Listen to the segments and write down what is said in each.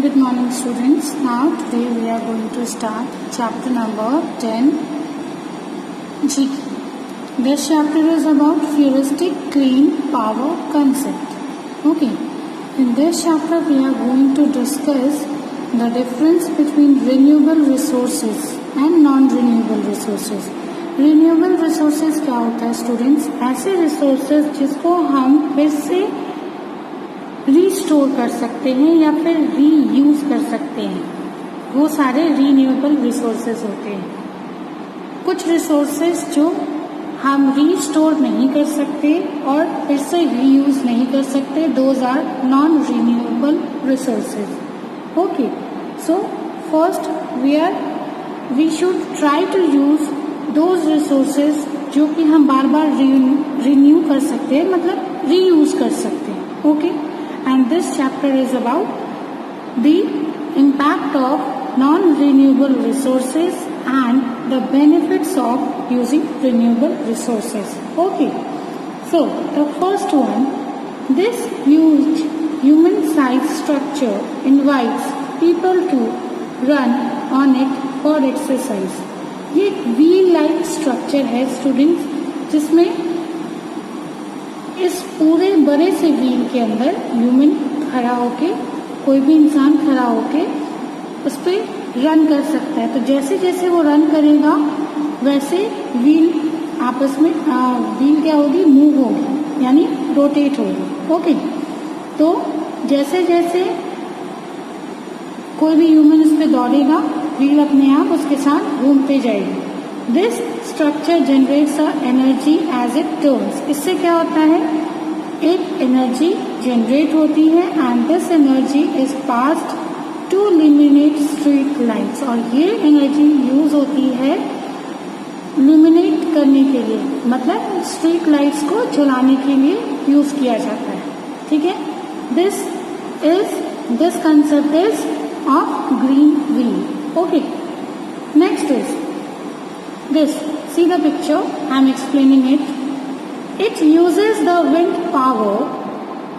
Good morning, students. Now today we are going to start chapter number 10 GK. This chapter is about futuristic clean power concept. Okay. In this chapter we are going to discuss the difference between renewable resources and non-renewable resources. Renewable resources क्या होता है students? ऐसे resources जिसको हम फिर से restore कर सकते हैं या फिर रीयूज कर सकते हैं, वो सारे रीन्यूएबल रिसोर्सेज होते हैं। कुछ रिसोर्सेज जो हम रीस्टोर नहीं कर सकते और फिर से रीयूज नहीं कर सकते, those are non renewable resources. Okay, so first we should try to use those resources जो कि हम बार बार रिन्यू कर सकते हैं, मतलब रीयूज कर सकते हैं। Okay, and this chapter is about the impact of non-renewable resources and the benefits of using renewable resources. Okay, so the first one, this huge human-sized structure invites people to run on it for exercise. ये एक wheel-like structure है students, जिसमें इस पूरे बड़े से wheel के अंदर ह्यूमन खड़ा होके, कोई भी इंसान खड़ा होके उस पर रन कर सकता है। तो जैसे जैसे वो रन करेगा वैसे व्हील आपस में व्हील क्या होगी, मूव होगी, यानी रोटेट होगी। ओके, तो जैसे जैसे कोई भी ह्यूमन इस पर दौड़ेगा, व्हील अपने आप उसके साथ घूमते जाएगी। This structure generates energy as it turns. इससे क्या होता है, एक एनर्जी जनरेट होती है and this energy is passed to illuminate street lights. और ये एनर्जी यूज होती है इल्यूमिनेट करने के लिए, मतलब स्ट्रीट लाइट्स को जलाने के लिए यूज किया जाता है। ठीक है, this concept is of green wheel. Okay, next is this. See the picture, I am explaining it. It uses the wind power,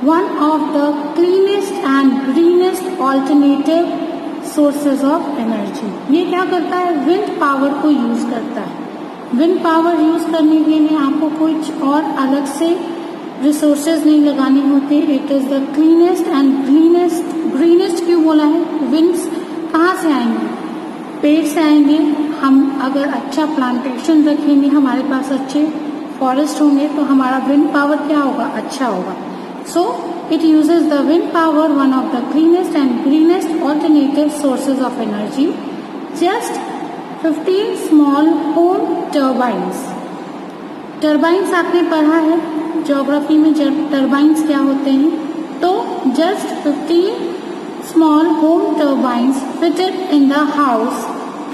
one of the cleanest and greenest alternative sources of energy. ये क्या करता है, wind power को use करता है। wind power use करने के लिए आपको कुछ और अलग से रिसोर्सेज नहीं लगाने होते। It is the cleanest and greenest क्यों बोला है? winds कहाँ से आएंगे? पेड़ से आएंगे। हम अगर अच्छा प्लांटेशन रखेंगे, हमारे पास अच्छे फॉरेस्ट होंगे, तो हमारा विंड पावर क्या होगा, अच्छा होगा। So it uses the wind power, one of the cleanest and greenest alternative sources of energy. Just 15 small home turbines. Turbines आपने पढ़ा है ज्योग्राफी में, टर्बाइंस क्या होते हैं। तो just 15 small home turbines fitted in the house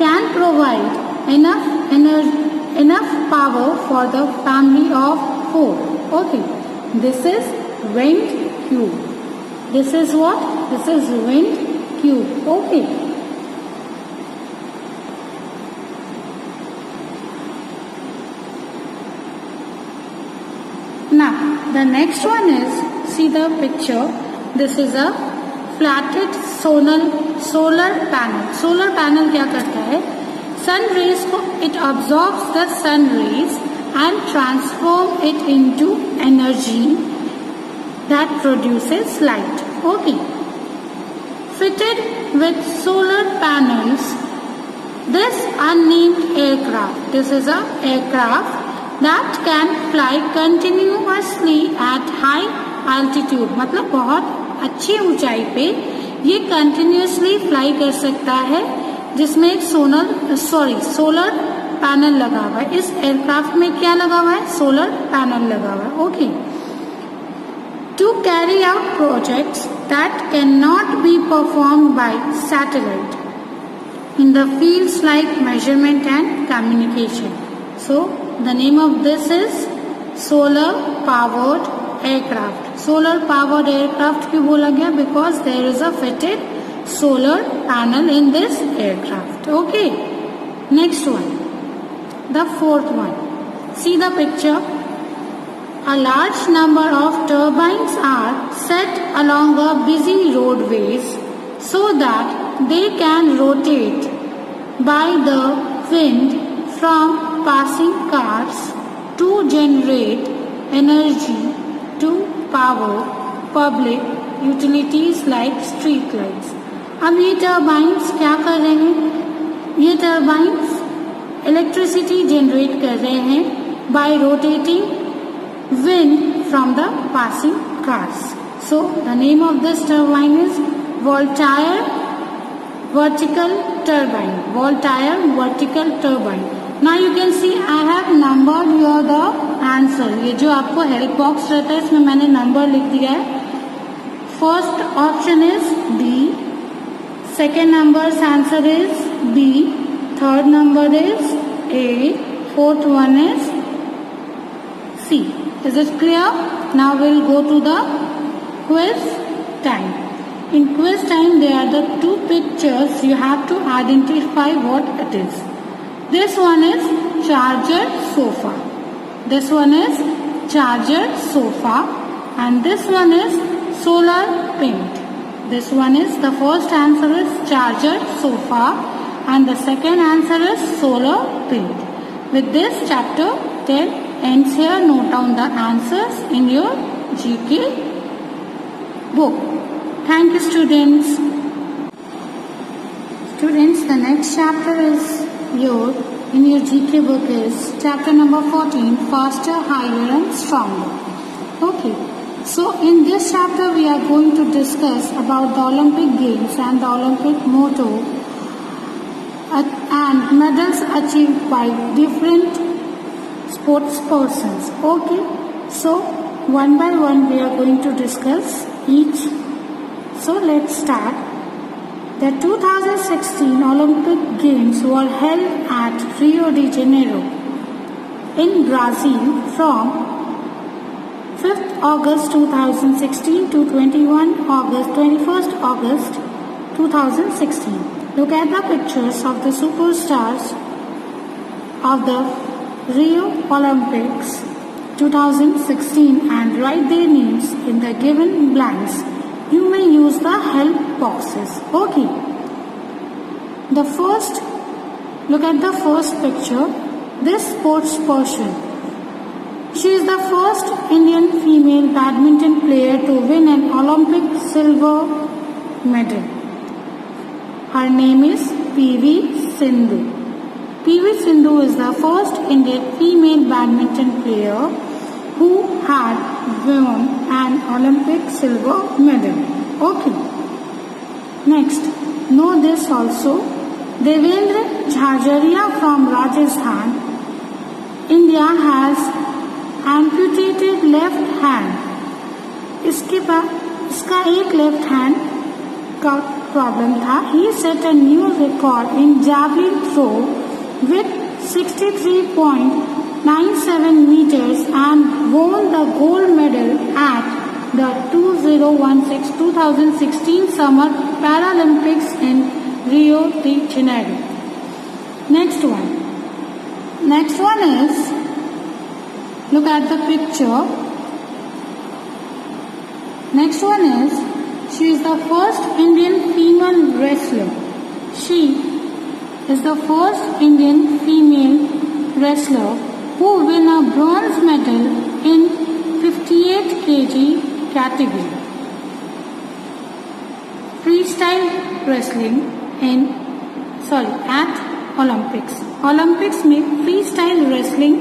can provide enough power for the family of 4. Okay, this is wind cube. This is what? This is wind cube. Okay. Now the next one is, see the picture. This is a flatted solar panel. Solar panel क्या करता है, sun rays को it absorbs the sun rays and transform it into energy that produces light. Okay, fitted with solar panels, this unnamed aircraft, this is a aircraft that can fly continuously at high altitude, मतलब बहुत अच्छी ऊंचाई पे ये continuously fly कर सकता है, जिसमें एक सोलर पैनल लगा हुआ है। इस एयरक्राफ्ट में क्या लगा हुआ है, सोलर पैनल लगा हुआ है। Okay, to carry out projects that can not be performed by satellite in the fields like measurement and communication. So the name of this is solar powered aircraft. Solar powered aircraft क्यों बोला गया, because there is a fitted solar panel in this aircraft. Okay, next one, the fourth one, see the picture. A large number of turbines are set along a busy roadways so that they can rotate by the wind from passing cars to generate energy to power public utilities like street lights. अब ये turbines क्या कर रहे हैं? ये turbines electricity generate कर रहे हैं bye rotating wind from the passing cars. So the name of this turbine is Voltaire vertical turbine. Voltaire vertical turbine. Now you can see I have numbered here the answer. ये जो आपको help box रहता है इसमें मैंने number लिख दिया है. First option is B. Second number answer is B. Third number is A. Fourth one is C. Is it clear? Now we'll go to the quiz time. In quiz time, there are the two pictures. You have to identify what it is. This one is charger sofa. This one is charger sofa, and this one is solar paint. This one is, the first answer is charger sofa, and the second answer is solar paint. With this, chapter 10 ends here. Note down the answers in your GK book. Thank you, students. Students, the next chapter is in your GK book is chapter number 14, faster, higher and stronger. Okay. So in this chapter we are going to discuss about the Olympic Games and the Olympic motto and medals achieved by different sports persons. Okay. So one by one we are going to discuss each. So let's start. The 2016 Olympic Games were held at Rio de Janeiro in Brazil from 5th August 2016 to 21st August 2016. Look at the pictures of the superstars of the Rio Olympics 2016 and write their names in the given blanks. You may use the help boxes. Okay. Look at the first picture. This sports person. She is the first Indian female badminton player to win an Olympic silver medal. Her name is P.V. Sindhu. P.V. Sindhu is the first Indian female badminton player who had won an Olympic silver medal. Okay. Next, know this also. Devendra Jhajria from Rajasthan, India has amputated left hand. इसका एक left hand का problem था. He set a new record in javelin throw with 63.97 meters and won the gold medal at the 2016 Summer Paralympics in Rio de Janeiro. Next one is, look at the picture. Next one is, she is the first Indian female wrestler. She is the first Indian female wrestler who won a bronze medal in 58 kg category. Freestyle wrestling at Olympics में freestyle wrestling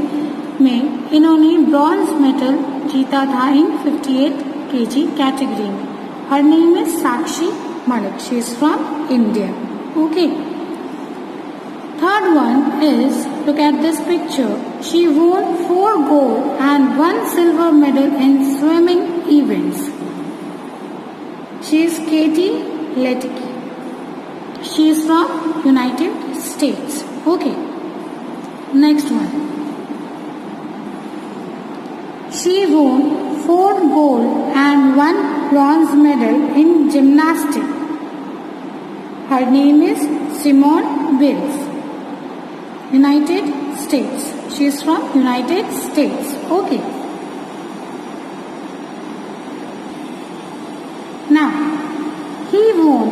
में इन्होंने bronze medal जीता था इन 58 kg category में. Her name is Sakshi Malik. She is from India. Okay. Third one is, look at this picture. She won 4 gold and 1 silver medal in swimming events. She is Katie Ledecky. She is from United States. Okay. Next one. She won 4 gold and 1 bronze medal in gymnastics. Her name is Simone Biles. United States. She is from United States. Okay. Now, he won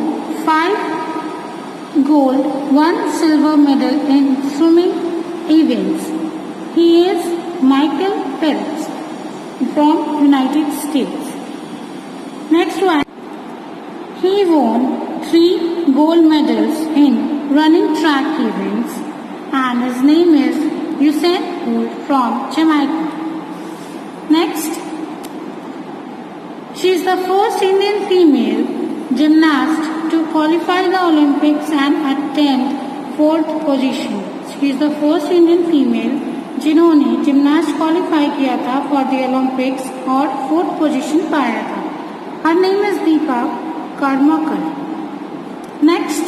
gold, 1 silver medal in swimming events. He is Michael Phelps from United States. Next one. He won 3 gold medals in running track events and his name is Usain Bolt from Jamaica. Next, she is the first Indian female gymnast to qualify the Olympics and attend 4th position. She is the first Indian female जिन्होंने gymnast qualify किया था for the Olympics और 4th position पाया था. Her name is Deepa Karmakar. Next,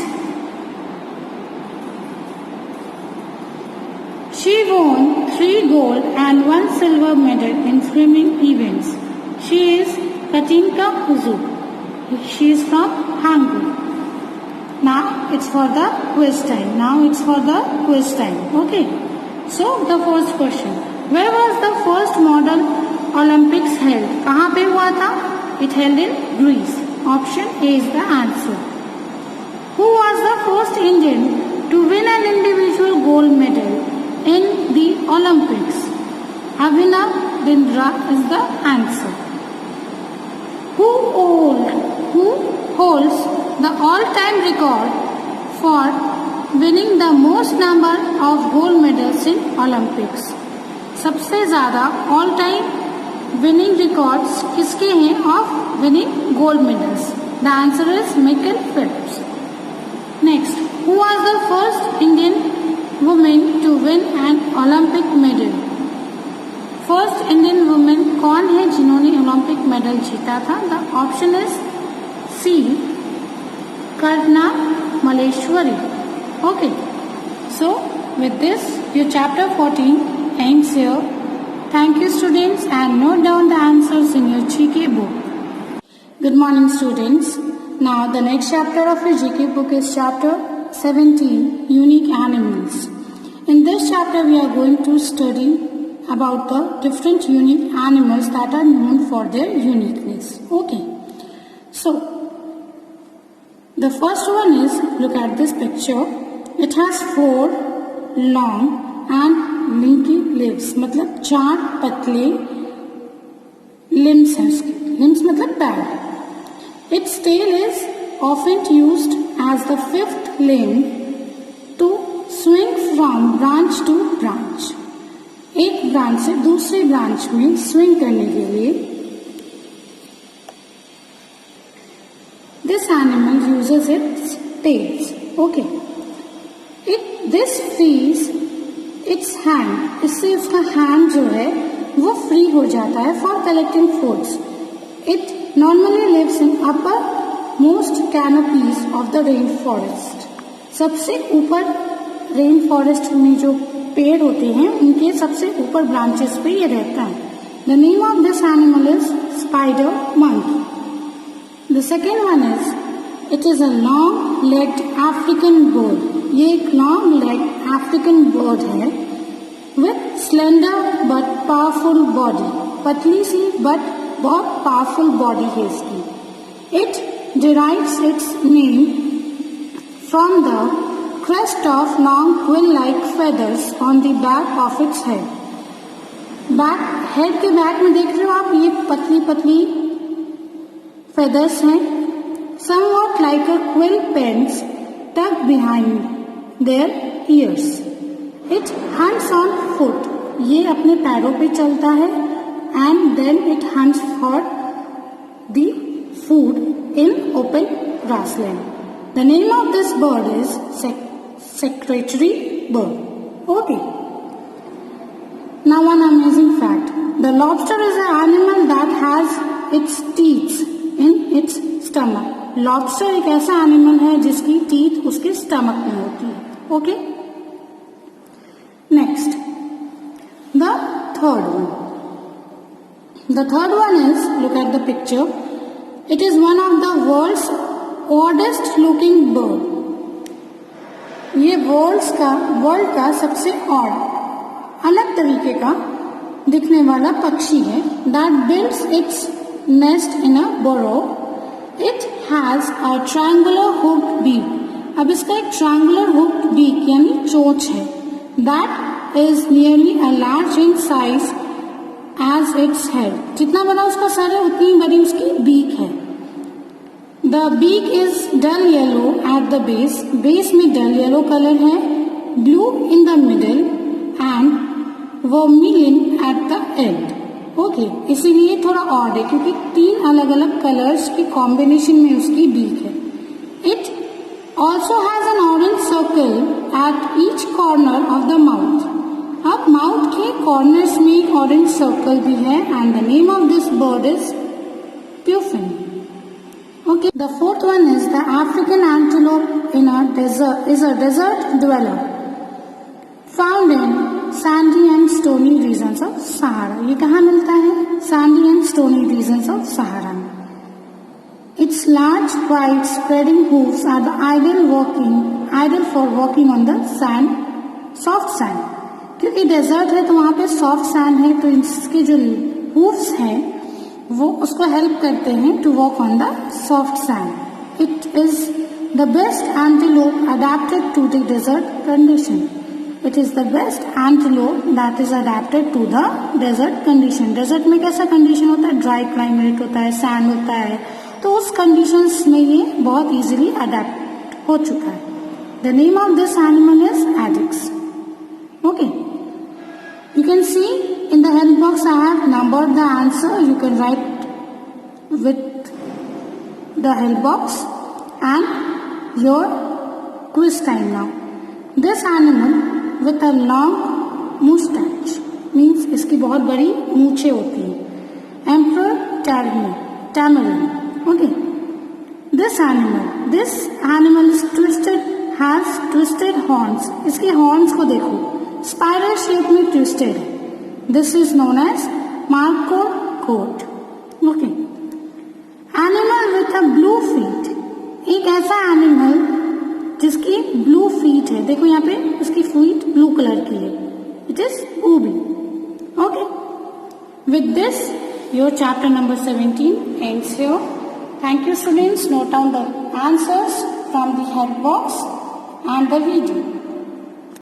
she won 3 gold and 1 silver medal in swimming events. She is Katinka Huzu. She is from Hungary. Now it's for the quiz time. Okay. So the first question. Where was the first model Olympics held? कहाँ पे हुआ था? It held in Greece. Option A is the answer. Who was the first Indian to win an individual gold medal in the Olympics? Abhinav Bindra is the answer. Who holds the all-time record for winning the most number of gold medals in Olympics? सबसे ज़्यादा all time winning records किसके हैं of winning gold medals? The answer is Michael Phelps. Next, who was the first Indian women to win an Olympic medal? First Indian women कौन है जिन्होंने Olympic medal जीता था? The option is C, Karnam Malleswari. Okay, so with this your chapter 14 ends here. Thank you students, and note down the answers in your GK book. Good morning students. Now the next chapter of your GK book is chapter 17, Unique Animals. In this chapter we are going to study about the different unique animals that are known for their uniqueness. Okay, so the first one is, look at this picture. It has 4 long and linky legs. मतलब 4 पतले limbs हैं उसके. Limbs मतलब पैर. Its tail is often used as the 5th limb to swing from branch to branch. एक branch से दूसरे branch में swing करने के लिए this animal uses its tails. Okay. This frees its hand. इससे उसका hand जो है वो फ्री हो जाता है for collecting foods. It normally lives in upper most canopies of the rainforest. सबसे ऊपर रेन फॉरेस्ट में जो पेड़ होते हैं उनके सबसे ऊपर ब्रांचेस पे ये रहता है. The name of this animal is spider monkey. The second one is, it is a long-legged African bird. ये एक long-legged African bird है with slender but powerful body. पतली सी but बहुत powerful body है इसकी. It derives its name from the crest of long quill-like feathers on the back of its head. Head के back में देख रहे हो आप, ये पतली पतली feathers हैं, somewhat like a quill pens tucked behind their ears. It hunts on foot. ये अपने पैरों पे चलता है and then it hunts for the food in open grassland. The name of this bird is secretary bird. Okay. Now one amazing fact. The lobster is an animal that has its teeth in its stomach. Lobster एक ऐसा animal है जिसकी teeth उसके stomach में होती है. Okay, next the third one is, look at the picture. It is one of the world's oddest looking bird. ये world का सबसे ऑड, अलग तरीके का दिखने वाला पक्षी है. That builds its nest in a burrow. It has a triangular hooked beak. अब इसका एक ट्रायंगुलर हुक्ड बीक यानी चोंच है, that is nearly a large in size as its head, जितना बड़ा उसका सर है उतनी बड़ी उसकी बीक है। The beak is dull yellow at the base, base में डल येलो कलर है, blue in the middle and vermilion at the end. Okay, इसीलिए थोड़ा ऑड है क्योंकि 3 अलग अलग कलर्स की कॉम्बिनेशन में उसकी बीक है। It also has an orange circle at each corner of the mouth. अब माउथ के कॉर्नर्स में एक ऑरेंज सर्कल भी है and the name of this bird is puffin. Okay, the fourth one is the African antelope in a desert is a desert dweller found in sandy and stony regions of Sahara. ये कहाँ मिलता है? Sandy and stony regions of Sahara. Its large, wide, spreading hoofs are the ideal for walking on the sand, soft sand. क्योंकि desert है तो वहाँ पे soft sand है, तो इसके जो हूफ्स हैं वो उसको हेल्प करते हैं to walk on the soft sand. It is the best antelope adapted to the desert condition. It is the best antelope that is adapted to the desert condition. Desert में कैसा condition होता है? Dry climate होता है, sand होता है, तो उस कंडीशंस में ये बहुत इजीली अडेप्ट हो चुका है। The name of this animal is addicts. Okay, you can see in the help box I have numbered the answer. You can write with the help box and your quiz time now. This animal with a long mustache means इसकी बहुत बड़ी मूछें होती हैं। Emperor Tamarin. Okay. This animal is twisted, has twisted horns. इसके horns को देखो, spiral shape में twisted है। This is known as markhor goat. Okay, animal with a blue feet, एक ऐसा एनिमल जिसकी ब्लू फीट है। देखो यहाँ पे उसकी फीट ब्लू कलर की है। इट इज ऊबी। Okay, with this your chapter number 17 ends here. Thank you students. Note down the answers from the help box and the video.